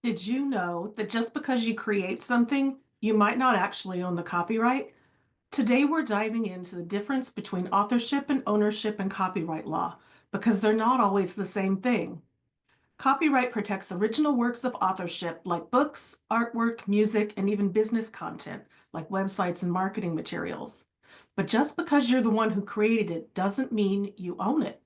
Did you know that just because you create something, you might not actually own the copyright? Today, we're diving into the difference between authorship and ownership in copyright law because they're not always the same thing. Copyright protects original works of authorship like books, artwork, music, and even business content like websites and marketing materials. But just because you're the one who created it doesn't mean you own it.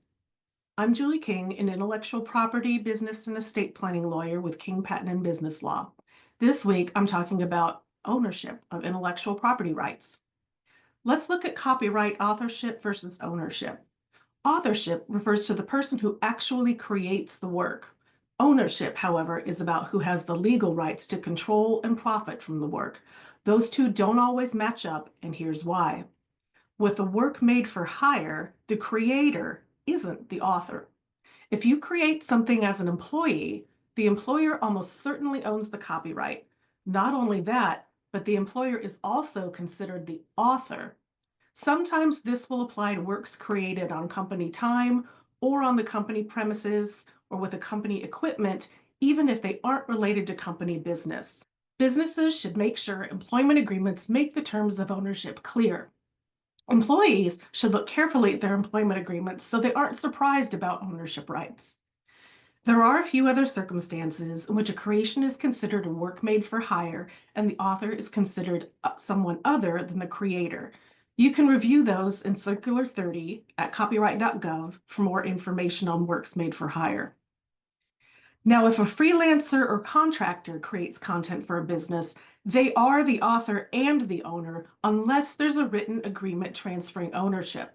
I'm Julie King, an intellectual property, business, and estate planning lawyer with King Patent and Business Law. This week, I'm talking about ownership of intellectual property rights. Let's look at copyright authorship versus ownership. Authorship refers to the person who actually creates the work. Ownership, however, is about who has the legal rights to control and profit from the work. Those two don't always match up, and here's why. With a work made for hire, the creator isn't the author. If you create something as an employee, the employer almost certainly owns the copyright. Not only that, but the employer is also considered the author. Sometimes this will apply to works created on company time or on the company premises or with a company equipment, even if they aren't related to company business. Businesses should make sure employment agreements make the terms of ownership clear. Employees should look carefully at their employment agreements so they aren't surprised about ownership rights. There are a few other circumstances in which a creation is considered a work made for hire and the author is considered someone other than the creator. You can review those in Circular 30 at copyright.gov for more information on works made for hire. Now, if a freelancer or contractor creates content for a business, they are the author and the owner unless there's a written agreement transferring ownership.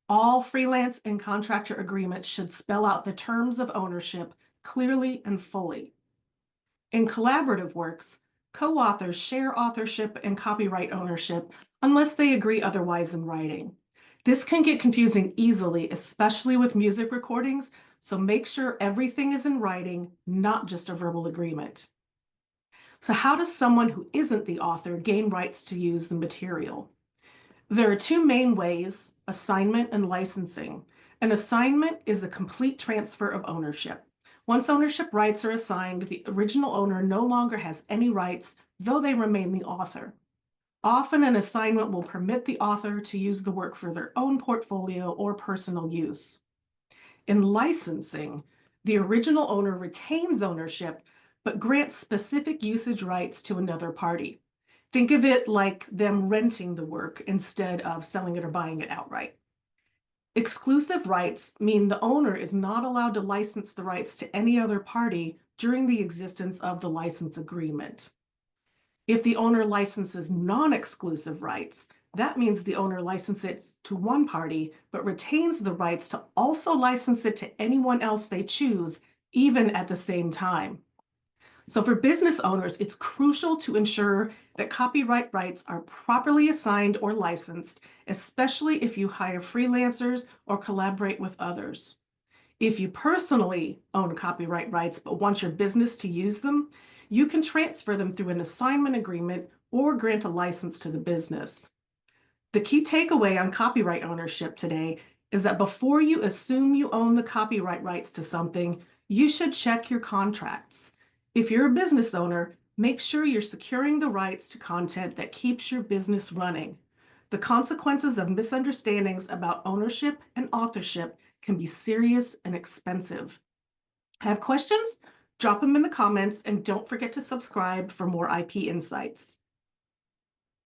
All freelance and contractor agreements should spell out the terms of ownership clearly and fully. In collaborative works, co-authors share authorship and copyright ownership unless they agree otherwise in writing. This can get confusing easily, especially with music recordings, so make sure everything is in writing, not just a verbal agreement. So how does someone who isn't the author gain rights to use the material? There are two main ways: assignment and licensing. An assignment is a complete transfer of ownership. Once ownership rights are assigned, the original owner no longer has any rights, though they remain the author. Often, an assignment will permit the author to use the work for their own portfolio or personal use. In licensing, the original owner retains ownership but grants specific usage rights to another party. Think of it like them renting the work instead of selling it or buying it outright. Exclusive rights mean the owner is not allowed to license the rights to any other party during the existence of the license agreement. If the owner licenses non-exclusive rights, that means the owner licenses it to one party, but retains the rights to also license it to anyone else they choose, even at the same time. So for business owners, it's crucial to ensure that copyright rights are properly assigned or licensed, especially if you hire freelancers or collaborate with others. If you personally own copyright rights but want your business to use them, you can transfer them through an assignment agreement or grant a license to the business. The key takeaway on copyright ownership today is that before you assume you own the copyright rights to something, you should check your contracts. If you're a business owner, make sure you're securing the rights to content that keeps your business running. The consequences of misunderstandings about ownership and authorship can be serious and expensive. Have questions? Drop them in the comments and don't forget to subscribe for more IP insights.